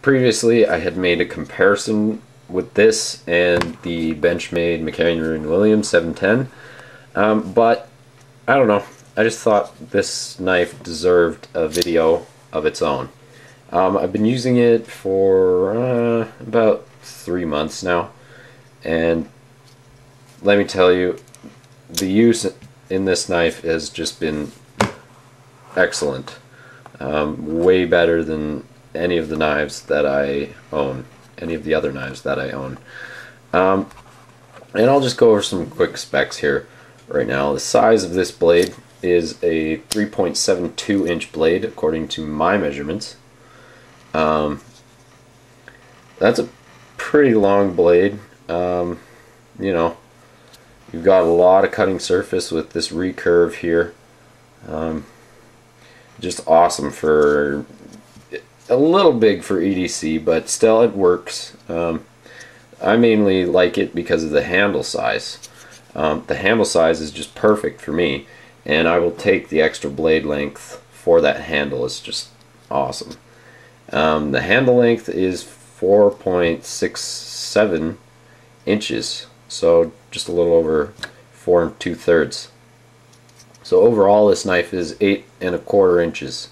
previously I had made a comparison with this and the Benchmade McHenry & Williams 710, but I don't know, I just thought this knife deserved a video of its own. I've been using it for about 3 months now, and let me tell you, the use in this knife has just been excellent. Way better than any of the knives that I own, any of the other knives that I own. And I'll just go over some quick specs here right now. The size of this blade is a 3.72 inch blade according to my measurements. That's a pretty long blade. You know, you've got a lot of cutting surface with this recurve here. Just awesome for a little big for EDC, but still it works. I mainly like it because of the handle size. The handle size is just perfect for me, and I will take the extra blade length for that handle. It's just awesome. The handle length is 4.67 inches, so just a little over 4 2/3. So overall this knife is 8¼ inches.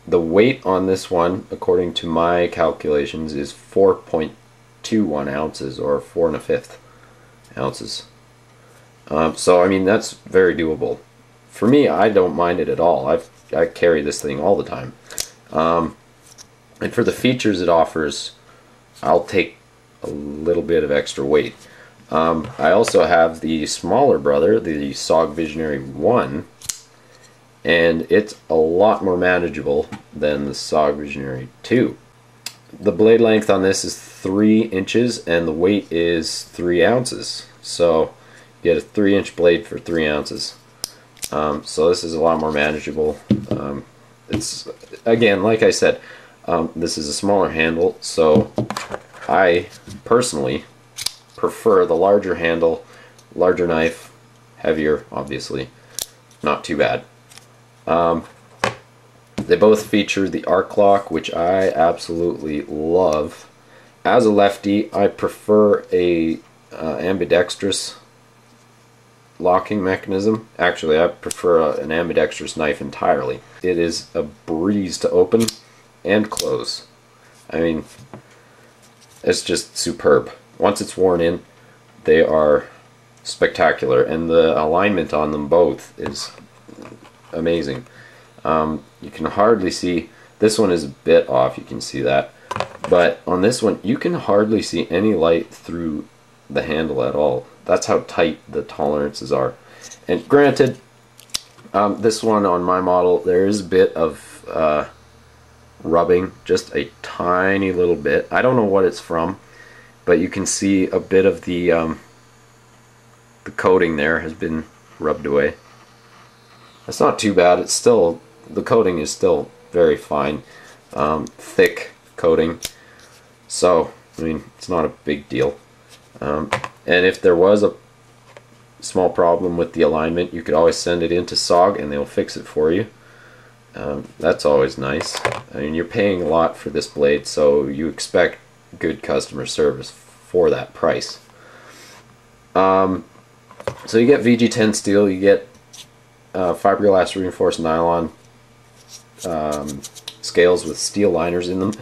The weight on this one, according to my calculations, is 4.21 ounces, or 4 1/5 ounces. So I mean, that's very doable. For me, I don't mind it at all. I carry this thing all the time. And for the features it offers, I'll take a little bit of extra weight. I also have the smaller brother, the SOG Visionary 1, and it's a lot more manageable than the SOG Visionary 2. The blade length on this is 3 inches and the weight is 3 ounces. So you get a 3-inch blade for 3 ounces. So this is a lot more manageable. It's, again, like I said, this is a smaller handle, so I personally prefer the larger handle, larger knife, heavier, obviously, not too bad. They both feature the arc lock, which I absolutely love. As a lefty, I prefer a ambidextrous locking mechanism. Actually, I prefer an ambidextrous knife entirely. It is a breeze to open and close. I mean, it's just superb. Once it's worn in, they are spectacular, and the alignment on them both is amazing. You can hardly see, this one is a bit off, you can see that, but on this one you can hardly see any light through the handle at all. That's how tight the tolerances are. And granted, this one on my model, there is a bit of rubbing, just a tiny little bit. I don't know what it's from, but you can see a bit of the coating there has been rubbed away. That's not too bad. It's still, the coating is still very fine, thick coating, so I mean, it's not a big deal. And if there was a small problem with the alignment, you could always send it into SOG and they'll fix it for you. That's always nice. I mean, you're paying a lot for this blade, so you expect good customer service for that price. So you get VG10 steel, you get fiberglass reinforced nylon scales with steel liners in them,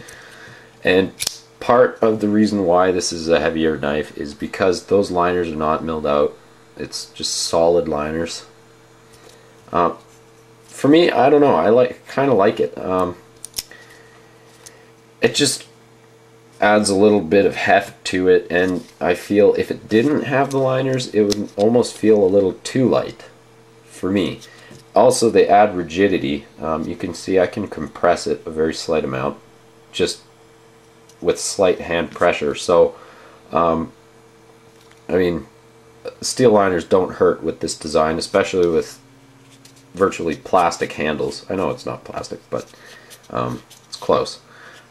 and part of the reason why this is a heavier knife is because those liners are not milled out. It's just solid liners. For me, I don't know, I kind of like it. It just adds a little bit of heft to it, and I feel if it didn't have the liners, it would almost feel a little too light for me. Also, they add rigidity. You can see I can compress it a very slight amount, just with slight hand pressure. So, I mean, steel liners don't hurt with this design, especially with virtually plastic handles. I know it's not plastic, but it's close.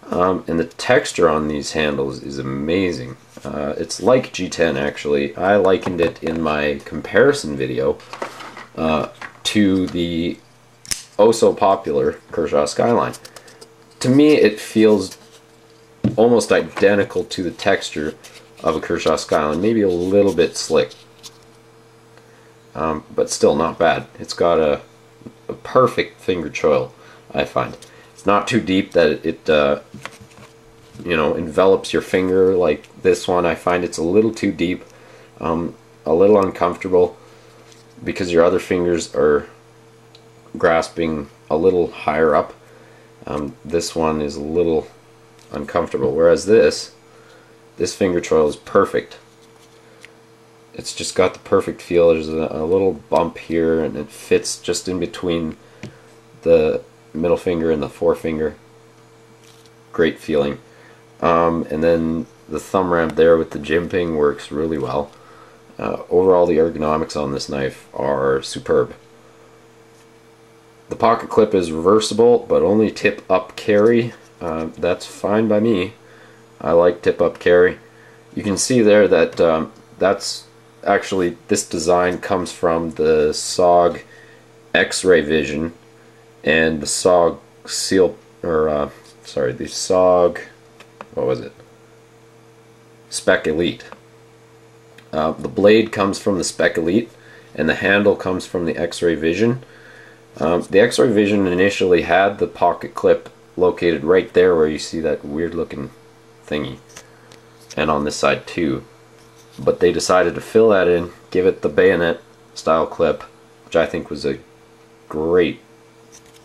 And the texture on these handles is amazing. It's like G10 actually. I likened it in my comparison video to the oh so popular Kershaw Skyline. To me, it feels almost identical to the texture of a Kershaw Skyline, maybe a little bit slick, but still not bad. It's got a perfect finger choil, I find. It's not too deep that it you know, envelops your finger like this one. I find it's a little too deep, a little uncomfortable because your other fingers are grasping a little higher up. This one is a little uncomfortable, whereas this finger choil is perfect. It's just got the perfect feel. There's a little bump here, and it fits just in between the middle finger and the forefinger. Great feeling. And then the thumb ramp there with the jimping works really well. Overall, the ergonomics on this knife are superb. The pocket clip is reversible, but only tip up carry. That's fine by me. I like tip up carry. You can see there that that's actually, this design comes from the SOG X-ray Vision and the SOG Seal, or sorry, the SOG, what was it? Spec Elite. The blade comes from the Spec Elite, and the handle comes from the X-ray Vision. The X-ray Vision initially had the pocket clip located right there where you see that weird looking thingy, and on this side too, but they decided to fill that in, give it the bayonet style clip, which I think was a great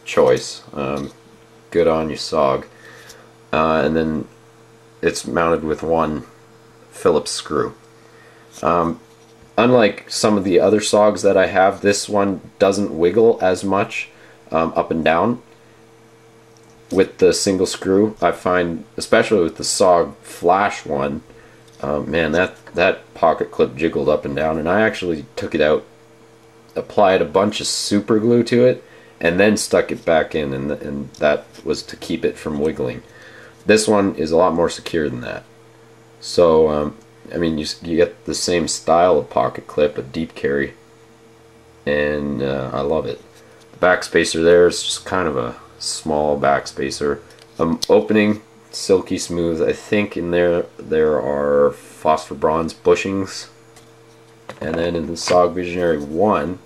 choice. Good on you, SOG. And then it's mounted with one Phillips screw. Unlike some of the other SOGs that I have, this one doesn't wiggle as much up and down with the single screw. I find, especially with the SOG Flash one, man, that pocket clip jiggled up and down, and I actually took it out, applied a bunch of super glue to it, and then stuck it back in, and that was to keep it from wiggling. This one is a lot more secure than that. So I mean, you get the same style of pocket clip, a deep carry, and I love it. The backspacer there is just kind of a small backspacer. Opening, silky smooth. I think in there are phosphor bronze bushings, and then in the SOG Visionary 1,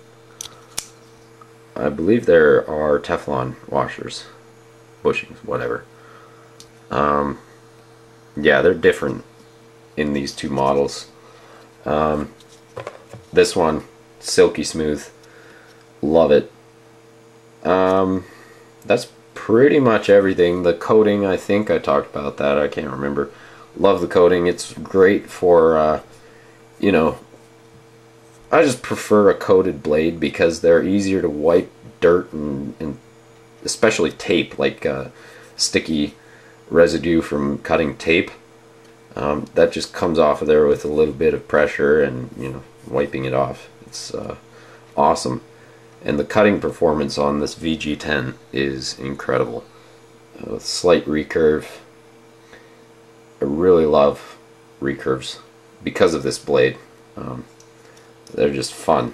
I believe there are Teflon washers, bushings, whatever. Yeah, they're different in these two models. This one, silky smooth, love it. That's pretty much everything. The coating, I think I talked about that, I can't remember. Love the coating. It's great for you know, I just prefer a coated blade because they're easier to wipe dirt and especially tape, like sticky residue from cutting tape. That just comes off of there with a little bit of pressure and, you know, wiping it off. It's awesome. And the cutting performance on this VG10 is incredible. Slight recurve. I really love recurves because of this blade. They're just fun.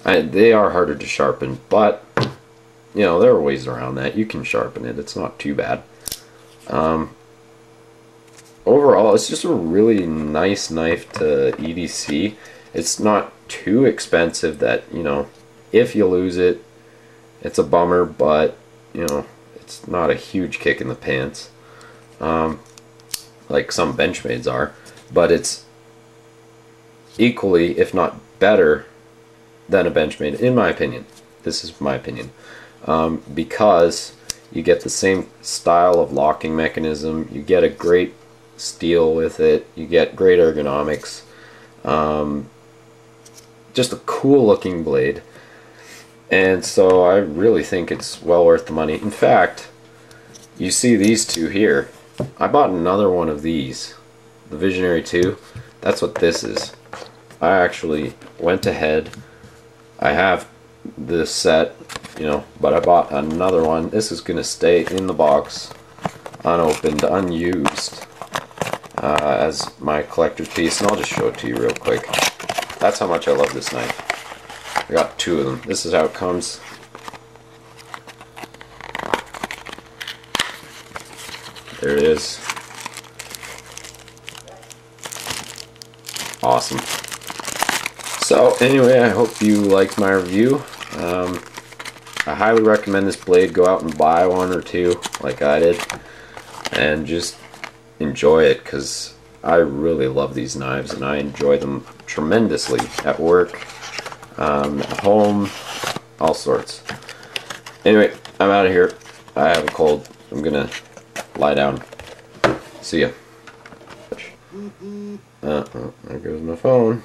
They are harder to sharpen, but you know, there are ways around that. You can sharpen it. It's not too bad. Overall, it's just a really nice knife to EDC. It's not too expensive that, you know, if you lose it, it's a bummer, but, you know, it's not a huge kick in the pants, like some Benchmades are, but it's equally, if not better, than a Benchmade, in my opinion. This is my opinion. Because you get the same style of locking mechanism, you get a great steel with it, you get great ergonomics, just a cool looking blade, and so I really think it's well worth the money. In fact, you see these two here, I bought another one of these, the Visionary 2. That's what this is. I actually went ahead, I have this set, you know, but I bought another one. This is gonna stay in the box unopened, unused, as my collector's piece, and I'll just show it to you real quick. That's how much I love this knife. I got two of them. This is how it comes. There it is. awesome. So anyway, I hope you liked my review. I highly recommend this blade. Go out and buy one or two like I did and just enjoy it, because I really love these knives and I enjoy them tremendously at work, at home, all sorts. Anyway, I'm out of here. I have a cold. I'm gonna lie down. See ya. There goes my phone.